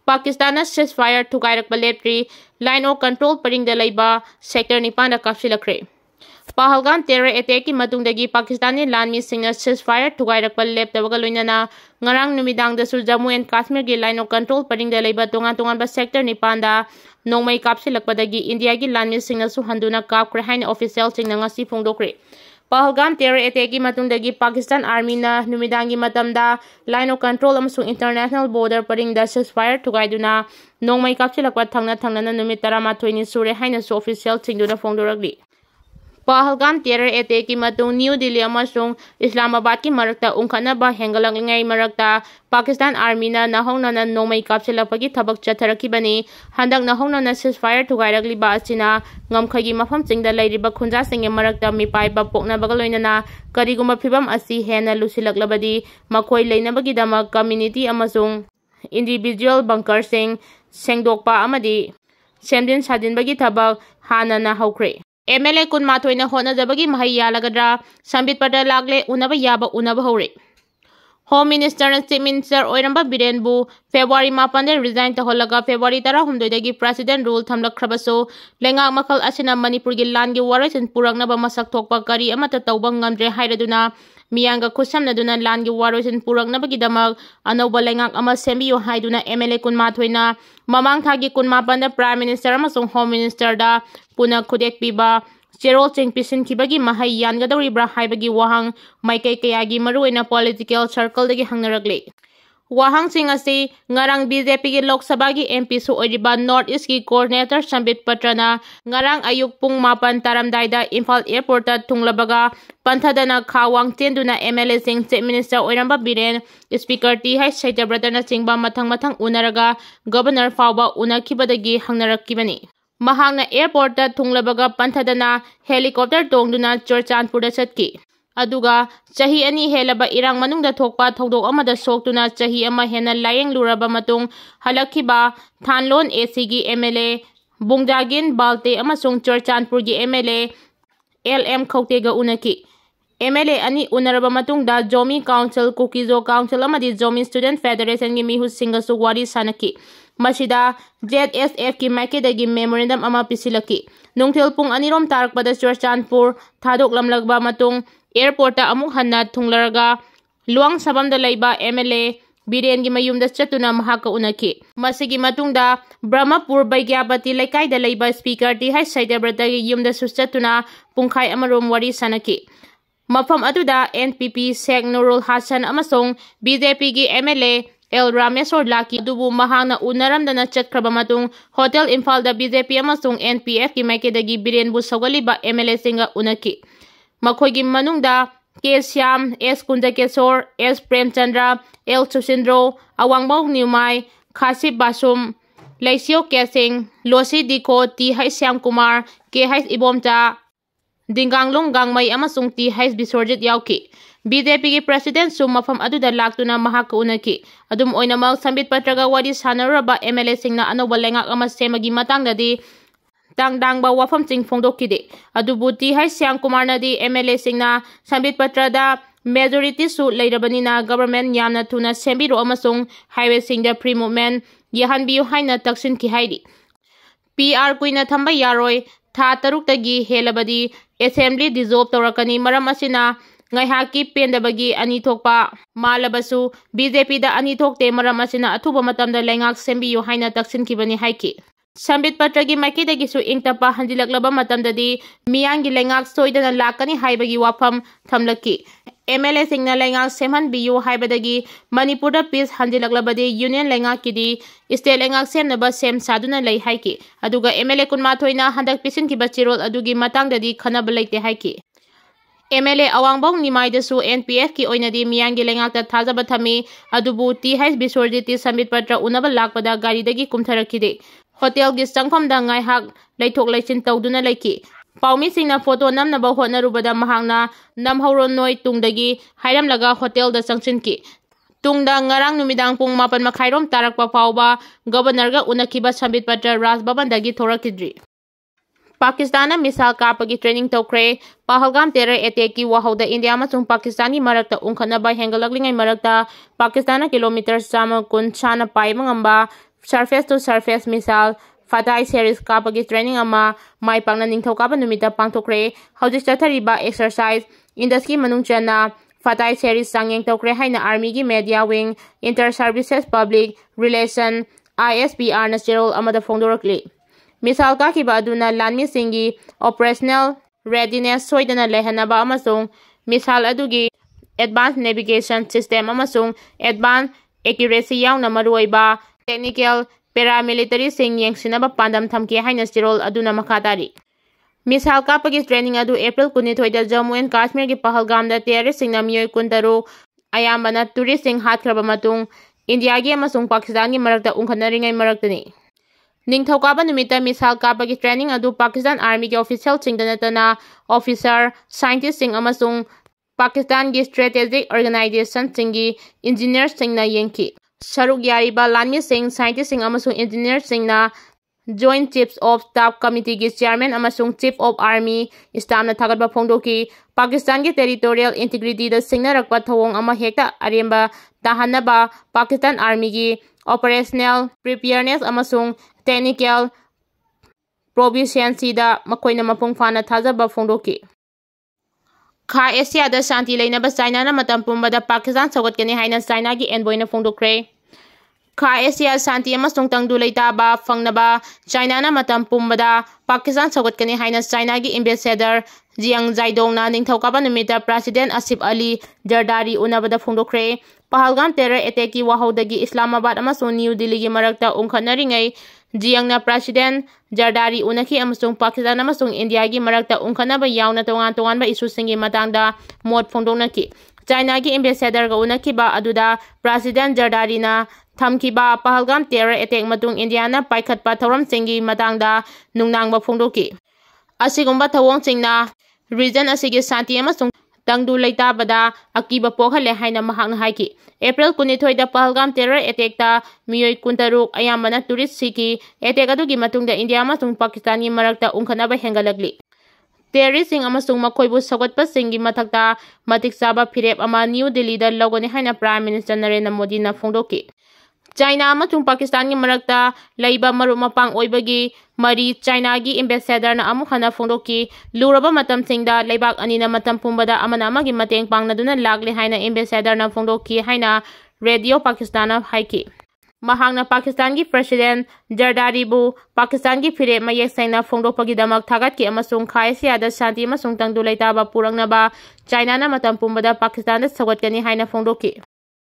Pakistan ceasefire थुगाइरकपा लेप्री line of control परिंगदा लैबा सेक्टर 9 कापसिलक्रे पहलगाम टेरर अटैक की मतुंगदगी पाकिस्तानी लानमी सिंगना सीजफायर थुगाइरकपा लेप्तबगा लोइनना ngarang numidangdasu Jammu and Kashmir gi line of control paringda leiba tongan sector 9 da nongmai kapsilakpadagi India gi lanmi singnasu handuna kapkre haina official singna ngasi phongdokre Pahalgam terror attack ki matungdagi Pakistan Army na numidangi matamda line of control amasung international border paringda ceasefire thugaiduna nongmai kapsilakpa thangna numit 13 ni sure haina su official singduna phongdoragli Pahalgam terror attack ki matung New Delhi amasung Islamabad ki marakta ungkhanaba hengalangai marakta Pakistan Army na nahongna na nongmai kapsilapagi thabak chatharakibani handak nahongna na ceasefire thugairagli ba asina ngamkhagi mafam chingda lairiba khunja singe marakta mipai ba pokna bagaloina na kariguma phibam asi hena lusilaklabadi makhoi leinabagi dama community amasung individual bunker sing sengdokpa amadi semdin sadinbagi thabak hana na hokre MLA kun mathoina hona jabagi mahaiya lagadra sambit pada lagle unaba yaba unaba hore Home Minister and Chief Minister Oiramba Biren bu February 8 resign ta holaga February 12 dagi President rule thamlakrabaso lenga makal asina Manipur gi land gi waroisin purakna ba masak thokpa kari amata tawbang ngamdre hairaduna miyanga khusamnaduna land gi waroisin purakna bagi damak anoba lenga ama sembiyo haiduna MLA kun mathoina mamang thagi kun mapanda Prime Minister amasung Home Minister da puna khudek piba Cherol Cheng Pisin Kibagi Mahai Yangadori Brahibagi Wahang Maikai Kayagi Maruina political circle dagi hangnaragle. Wahang Singh asi ngarang BJP gi Lok Sabha gi MP su oiriba North East gi coordinator Sambit Patrana ngarang ayuk pung mapan taramdaida Imphal Airport ta thunglabaga panthadana khawang tenduna MLA Singh Chief Minister Oiramba Biren Speaker T Hai Saitabratana Singba mathang unaraga Governor Fawba unakibadagi hangnarakibani. Mahangna airport ta thunglabaga panthadana helicopter tongduna Churchandpur da chatki aduga chahi ani helaba irang manungda thokpa thodok amada soktuna chahi ama hena layeng luraba matung halakhiba Thanlon AC gi MLA Bungjagin Balte amasung Churchandpur gi MLA LM Khawtega unaki MLA ani unaraba matungda Jomi Council Kukizo Council amadi Jomi Student Federation gi mihu singasu wari sanaki Masida ZSF ki makedagi memorandum ama pisilaki nungthil pung anirom tarakpada Churchandpur thadok lamlagba matung airport ta amuk hanna thunglaraga luang sabamda laiba MLA Biren gi mayumda chatuna mahaka unaki masigi matungda Brahmapur Baigyapati laikai da laiba speaker T Hai Saidabrata gi yumda suchatuna pungkhai amarom wari sanaki mafam aduda NPP Sheikh Nurul Hasan amasong BJP gi MLA El Ramesor Laki dubu mahangna unaramdana chatkraba matung Hotel Imphal da BJP amasung NPF ki makedagi Biren bu sawaliba MLA singa unaki makhoigi manungda K Syam S Kunjakesor S Premchandra L Susindro Awangbau Niumai Khasib Basum Laisio Kesing Losi Diko T Hai Syam Kumar K Hai Ibomcha Dinganglong Gangmai amasung T Hai Bisorjit Yauki BJP ki president su mafam aduda laktuna mahaka unaki adum oinamak Sambit Patraga wadi sanaraba MLA singna anoba lengak ama semagi matangdadi tangdangba wafam sing phongdokide adubu T Hai Syam Kumar nadi MLA singna Sambit Patrada majority su leirabanina government yamna thuna sembiro amasung highway singda free movement yahanbiu haina taksin ki haidi PR kuina thamba yaroi tha taruk tagi helabadi assembly dissolve torakani maram asina ngaihaki pendabagi ani thokpa malabasu BJP da ani thokte maram asina athuba matamda lengak sembiyo haina taksinkhibani haiki Sambit Patragi maikidagi su ingtapa hanjilaklaba matamdadi miyangi lengak soidana lakani haibagi wafam thamlaki MLA singna lengak semhan biyu haibadagi Manipur da peace hanjilaklabadi union lengak kidi state lengak semnaba sem saduna lei haiki aduga MLA kunma thoina handak pisin ki bachirol adugi matangdadi khanaba leite haiki MLA Awangbong Nimai dasu NPF ki oinadi miyangi lengakta thajaba thami adubu T Hai Bisorjit Sambit Patra unaba lakpada gari dagi kumtharakide hotel gi sangpham da ngai hak laithok laichin tawduna laiki paumi singna photo namnaba hotnarubada mahangna namhauron noi tungdagi hairam laga hotel da sangchinki tungda ngarang numidang pung 8 makhairom tarakpa fawba governor ga unakiba Sambit Patra Raj Bhavan dagi thorakidri Pakistan misal kapagi training tokre Pahalgam terror attack ki wahauda India amasung Pakistani marakta ungkhanaba hengalaklingai marakta Pakistan kilometer sama kun chana pai mangamba surface to surface missile Fatah series ꯀꯥꯞꯄꯒꯤ training ꯑꯃ ꯃꯥꯏ ꯄꯥꯛꯅ ꯅꯤꯡꯊꯧꯀꯥꯕ ꯅꯨꯃꯤꯠꯇ ꯄꯥꯡꯊꯣꯛꯈ꯭ꯔꯦ꯫ ꯍꯧꯖꯤꯛ ꯆꯠꯊꯔꯤꯕ exercise ꯏꯟꯗꯁꯀꯤ ꯃꯅꯨꯡ ꯆꯟꯅ ꯐꯥꯇꯥꯏ series ꯆꯥꯡꯌꯦꯡ ꯇꯧꯈ꯭ꯔꯦ ꯍꯥꯏꯅ ꯑꯥꯔꯃꯤꯒꯤ media wing inter services public relations ISPRꯅ ꯆꯦꯔꯣꯜ ꯑꯃꯗ ꯐꯣꯡꯗꯣꯔꯛꯂꯤ꯫ ꯃꯤꯁꯥꯏꯜ ꯀꯥꯞꯈꯤꯕ ꯑꯗꯨꯅ ꯂꯥꯟꯃꯤꯁꯤꯡꯒꯤ ꯑꯣꯄꯔꯦꯁꯅꯦꯜ ꯔꯦꯗꯤꯅꯦꯁ ꯁꯣꯏꯗꯅ ꯂꯩꯍꯟꯅꯕ ꯑꯃꯁꯨꯡ ꯃꯤꯁꯥꯏꯜ ꯑꯗꯨꯒꯤ ꯑꯦꯗꯚꯥꯟꯁ ꯅꯦꯚꯤꯒꯦꯁꯟ ꯁꯤꯁꯇꯦꯝ ꯑꯃꯁꯨꯡ ꯑꯦꯗꯚꯥꯟꯁ ꯑꯦꯀ꯭ꯌꯨꯔꯦꯁꯤ ꯌꯥꯎꯅ ꯃꯔꯨꯑꯣꯏꯕ ꯇꯦꯛꯅꯤꯀꯦꯜ ꯄꯦꯔꯥꯃꯤꯂꯤꯇꯔꯤꯁꯤꯡ ꯌꯦꯡꯁꯤꯟꯅꯕ ꯄꯥꯟꯗꯝ ꯊꯝꯈꯤ ꯍꯥꯏꯅ ꯆꯦꯔꯣꯜ ꯑꯗꯨꯅ ꯃꯈꯥ ꯇꯥꯔꯤ꯫ ꯃꯤꯁꯥꯏꯜ ꯀꯥꯞꯄꯒꯤ ꯇ꯭ꯔꯦꯅꯤꯡ ꯑꯗꯨ ꯑꯦꯄ꯭ꯔꯤꯜ 22ꯗ ꯖꯝꯃꯨ ꯑꯦꯟड ꯀꯥꯁꯃꯤꯔꯒꯤ ꯄꯍꯜꯒꯥꯝꯗ ꯇꯦꯔरिꯁꯁꯤꯡꯅ ꯃꯤꯑꯣꯏ 13 ꯑꯌꯥꯝꯕꯅ ꯇꯨꯔꯤꯁꯁꯤꯡ ꯍꯥꯠꯈ꯭ꯔꯕ ꯃꯇꯨꯡ ꯏꯟꯗꯤꯌꯥꯒꯤ ꯑꯃꯁꯨꯡ ꯄꯥꯀꯤꯁꯇꯥꯟꯒꯤ ꯃꯔꯛꯇ ꯎꯪꯈꯠꯅꯔꯤꯉꯩ ꯃꯔꯛꯇꯅꯤ꯫ ꯅꯤꯡꯊꯧꯀꯥꯕ ꯅꯨꯃꯤꯠꯇ ꯃꯤꯁꯥꯏꯜ ꯀꯥꯞꯄꯒꯤ ꯇ꯭ꯔꯦꯅꯤꯡ ꯑꯗꯨ ꯄꯥꯀꯤꯁꯇꯥꯟ ꯑꯥꯔꯃꯤꯒꯤ ꯑꯣꯐꯤꯁꯤꯌꯦꯜꯁꯤꯡꯇ ꯅꯠꯇꯅ ꯑꯣꯐꯤꯁꯥꯔ, ꯁꯥꯏꯟꯇꯤꯁꯠꯁꯤꯡ ꯑꯃꯁꯨꯡ ꯄꯥꯀꯤꯁꯇꯥꯟꯒꯤ ꯁ꯭ꯇꯔꯦꯇꯦꯖꯤꯛ ꯑꯣꯔꯒꯅꯥꯏꯖꯦꯁꯟꯁꯤꯡꯒꯤ ꯏꯟꯖꯤꯅꯤꯌꯔꯁꯤꯡꯅ ꯌꯦꯡꯈꯤ꯫ ꯁꯔꯨꯛ ꯌꯥꯔꯤꯕ ꯂꯥꯟꯃꯤꯁꯤꯡ, ꯁꯥꯏꯟꯇꯤꯁꯠꯁꯤꯡ ꯑꯃꯁꯨꯡ ꯏꯟꯖꯤꯅꯤꯌꯔꯁꯤꯡꯅ ꯖꯣꯏꯟꯠ ꯆꯤꯐꯁ ꯑꯣꯐ ꯁ꯭ꯇꯥꯐ ꯀꯃꯤꯇꯤꯒꯤ ꯆꯦꯌꯔꯃꯦꯟ ꯑꯃꯁꯨꯡ ꯆꯤꯐ ꯑꯣꯐ ꯑꯥꯔꯃꯤ ꯁ꯭ꯇꯥꯐꯅ ꯊꯥꯒꯠꯄ ꯐꯣꯡꯗꯣꯛꯈꯤ꯫ ꯄꯥꯀꯤꯁꯇꯥꯟꯒꯤ ꯇꯦꯔꯤꯇꯣꯔꯤꯌꯦꯜ ꯏꯟꯇꯤꯒ꯭ꯔꯤꯇꯤꯗ ꯁꯤꯡꯅꯔꯛꯄ ꯊꯧꯑꯣꯡ ꯑꯃ ꯍꯦꯛꯇ ꯑꯔꯦꯝꯕ ꯇꯥꯍꯟꯅꯕ ꯄꯥꯀꯤꯁꯇꯥꯟ ꯑꯥꯔꯃꯤꯒꯤ ꯑꯣꯄꯔꯦꯁꯅꯦꯜ ꯄ꯭ꯔꯤꯄꯦꯌꯔꯅꯦꯁ ꯑꯃꯁꯨꯡ ꯇꯦꯛꯅꯤꯀꯦꯜ ꯄ꯭ꯔꯣꯐꯤꯁꯤꯑꯦꯟꯁꯤꯗ ꯃꯈꯣꯏꯅ ꯃꯄꯨꯡ ꯐꯥꯅ ꯊꯥꯖꯕ ꯐꯣꯡꯗꯣꯛꯈꯤ꯫ ꯈꯥ ꯑꯦꯁꯤꯌꯥꯗ ꯁꯥꯟꯇꯤ ꯂꯩꯅꯕ ꯆꯥꯏꯅꯥꯅ ꯃꯇꯝ ꯄꯨꯝꯕꯗ ꯄꯥꯀꯤꯁꯇꯥꯟ ꯁꯧꯒꯠꯀꯅꯤ ꯍꯥꯏꯅ ꯆꯥꯏꯅꯥꯒꯤ ꯑꯦꯟꯚꯣꯏꯅ ꯐꯣꯡꯗꯣꯛꯈ꯭ꯔꯦ꯫ ꯈꯥ ꯑꯦꯁꯤꯌꯥ ꯁꯥꯟꯇꯤ ꯑꯃꯁꯨꯡ ꯇꯪꯗꯨ ꯂꯩꯇꯥꯕ ꯐꯪꯅꯕ ꯆꯥꯏꯅꯥꯅ ꯃꯇꯝ ꯄꯨꯝꯕꯗ ꯄꯥꯀꯤꯁꯇꯥꯟ ꯁꯧꯒꯠꯀꯅꯤ ꯍꯥꯏꯅ ꯆꯥꯏꯅꯥꯒꯤ ꯑꯦꯝꯕꯦꯁꯦꯗꯔ ꯖꯤꯌꯪ ꯖꯥꯏꯗꯣꯡꯅ ꯅꯤꯡꯊꯧꯀꯥꯕ ꯅꯨꯃꯤꯠꯇ ꯄ꯭ꯔꯦꯁꯤꯗꯦꯟꯠ ꯑꯁꯤꯐ ꯑꯂꯤ ꯖꯔꯗꯥꯔꯤ ꯎꯅꯕꯗ ꯐꯣꯡꯗꯣꯛꯈ꯭ꯔꯦ꯫ ꯄꯍꯜꯒꯥꯝ ꯇꯦꯔꯔ ꯑꯦꯇꯦꯛꯀꯤ ꯋꯥꯍꯧꯗꯒꯤ ꯏꯁꯂꯥꯃꯥꯕꯥꯗ ꯑꯃꯁꯨꯡ ꯅ꯭ꯌꯨ ꯗꯤꯜꯂꯤꯒꯤ ꯃꯔꯛꯇ ꯎꯪꯈꯠꯅꯔꯤꯉꯩ ꯖꯤꯌꯪꯅ ꯄ꯭ꯔꯦꯁꯤꯗꯦꯟꯠ ꯖꯔꯗꯥꯔꯤ ꯎꯅꯈꯤ ꯑꯃꯁꯨꯡ ꯄꯥꯀꯤꯁꯇꯥꯟ ꯑꯃꯁꯨꯡ ꯏꯟꯗꯤꯌꯥꯒꯤ ꯃꯔꯛꯇ ꯎꯪꯈꯠꯅꯕ ꯌꯥꯎꯅ ꯇꯣꯉꯥꯟ ꯇꯣꯉꯥꯟꯕ ꯏꯁꯨꯁꯤꯡꯒꯤ ꯃꯇꯥꯡꯗ ꯃꯣꯠ ꯐꯣꯡꯗꯣꯛꯅꯈꯤ꯫ ꯆꯥꯏꯅꯥꯒꯤ ꯑꯦꯝꯕꯦꯁꯦꯗꯔꯒ ꯎꯅꯈꯤꯕ ꯑꯗꯨꯗ ꯄ꯭ꯔꯦꯁꯤꯗꯦꯟꯠ ꯖꯔꯗꯥꯔꯤꯅ ꯊꯝꯈꯤꯕ ꯄꯍꯜꯒꯥꯝ ꯇꯦꯔꯔ ꯑꯦꯇꯦꯛ ꯃꯇꯨꯡ ꯏꯟꯗꯤꯌꯥꯅ ꯄꯥꯏꯈꯠꯄ ꯊꯧꯔꯝꯁꯤꯡꯒꯤ ꯃꯇꯥꯡꯗ ꯅꯨꯡꯅꯥꯡꯕ ꯐꯣꯡꯗꯣꯛꯈꯤ꯫ ꯑꯁꯤꯒꯨꯝꯕ ꯊꯧꯑꯣꯡꯁꯤꯡꯅ ꯔꯤꯖꯟ ꯑꯁꯤꯒꯤ ꯁꯥꯟꯇꯤ ꯑꯃꯁꯨꯡ ꯇꯪꯗꯨ ꯂꯩꯇꯥꯕꯗ ꯑꯀꯤꯕ ꯄꯣꯛꯍꯜꯂꯦ ꯍꯥꯏꯅ ꯃꯍꯥꯛꯅ ꯍꯥꯏꯈꯤ꯫ ꯑꯦꯄ꯭ꯔꯤꯜ 22ꯗ ꯄꯍꯜꯒꯥꯝ ꯇꯦꯔꯔ ꯑꯦꯇꯦꯛꯇ ꯃꯤꯑꯣꯏ 13 ꯑꯌꯥꯝꯕꯅ ꯇꯨꯔꯤꯁ ꯁꯤꯈꯤ꯫ ꯑꯦꯇꯦꯛ ꯑꯗꯨꯒꯤ ꯃꯇꯨꯡꯗ ꯏꯟꯗꯤꯌꯥ ꯑꯃꯁꯨꯡ ꯄꯥꯀꯤꯁꯇꯥꯟꯒꯤ ꯃꯔꯛꯇ ꯎꯪꯈꯠꯅꯕ ꯍꯦꯟꯒꯠꯂꯛꯂꯤ꯫ ꯇꯦꯔरिꯁꯁꯤꯡ ꯑꯃꯁꯨꯡ ꯃꯈꯣꯏꯕꯨ ꯁꯧꯒꯠꯄꯁꯤꯡꯒꯤ ꯃꯊꯛꯇ ꯃꯇꯤꯛ ꯆꯥꯕ ꯐꯤꯔꯦꯞ ꯑꯃ ꯅ꯭ꯌꯨ ꯗꯤꯜꯂꯤꯗ ꯂꯧꯒꯅꯤ ꯍꯥꯏꯅ ꯄ꯭ꯔꯥꯏꯝ ꯃꯤꯅꯤꯁꯇꯔ ꯅꯔꯦꯟꯗ꯭ꯔ ꯃꯣꯗꯤꯅ ꯐꯣꯡꯗꯣꯛꯈꯤ꯫ ꯆꯥꯏꯅꯥ ꯑꯃꯁꯨꯡ ꯄꯥꯀꯤꯁꯇꯥꯟꯒꯤ ꯃꯔꯛꯇ ꯂꯩꯕ ꯃꯔꯨꯞ-ꯃꯄꯥꯡ ꯑꯣꯏꯕꯒꯤ ꯃꯔꯤ ꯆꯥꯏꯅꯥꯒꯤ ꯑꯦꯝꯕꯦꯁꯦꯗꯔꯅ ꯑꯃꯨꯛ ꯍꯟꯅ ꯐꯣꯡꯗꯣꯛꯈꯤ꯫ ꯂꯨꯔꯕ ꯃꯇꯝꯁꯤꯡꯗ ꯂꯩꯕꯥꯛ ꯑꯅꯤꯅ ꯃꯇꯝ ꯄꯨꯝꯕꯗ ꯑꯃꯅ ꯑꯃꯒꯤ ꯃꯇꯦꯡ ꯄꯥꯡꯅꯗꯨꯅ ꯂꯥꯛꯂꯤ ꯍꯥꯏꯅ ꯑꯦꯝꯕꯦꯁꯦꯗꯔꯅ ꯐꯣꯡꯗꯣꯛꯈꯤ ꯍꯥꯏꯅ ꯔꯦꯗꯤꯑꯣ ꯄꯥꯀꯤꯁꯇꯥꯟꯅ ꯍꯥꯏꯈꯤ꯫ ꯃꯍꯥꯛꯅ ꯄꯥꯀꯤꯁꯇꯥꯟꯒꯤ ꯄ꯭ꯔꯦꯁꯤꯗꯦꯟꯠ ꯖꯔꯗꯥꯔꯤꯕꯨ ꯄꯥꯀꯤꯁꯇꯥꯟꯒꯤ ꯐꯤꯔꯦꯞ ꯃꯌꯦꯛ ꯁꯦꯡꯅ ꯐꯣꯡꯗꯣꯛꯄꯒꯤꯗꯃꯛ ꯊꯥꯒꯠꯈꯤ ꯑꯃꯁꯨꯡ ꯈꯥ ꯑꯦꯁꯤꯌꯥꯗ ꯁꯥꯟꯇꯤ ꯑꯃꯁꯨꯡ ꯇꯪꯗꯨ ꯂꯩꯇꯥꯕ ꯄꯨꯔꯛꯅꯕ ꯆꯥꯏꯅꯥꯅ ꯃꯇꯝ ꯄꯨꯝꯕꯗ ꯄꯥꯀꯤꯁꯇꯥꯟꯗ ꯁꯧꯒꯠꯀꯅꯤ ꯍꯥꯏꯅ ꯐꯣꯡꯗꯣꯛꯈꯤ꯫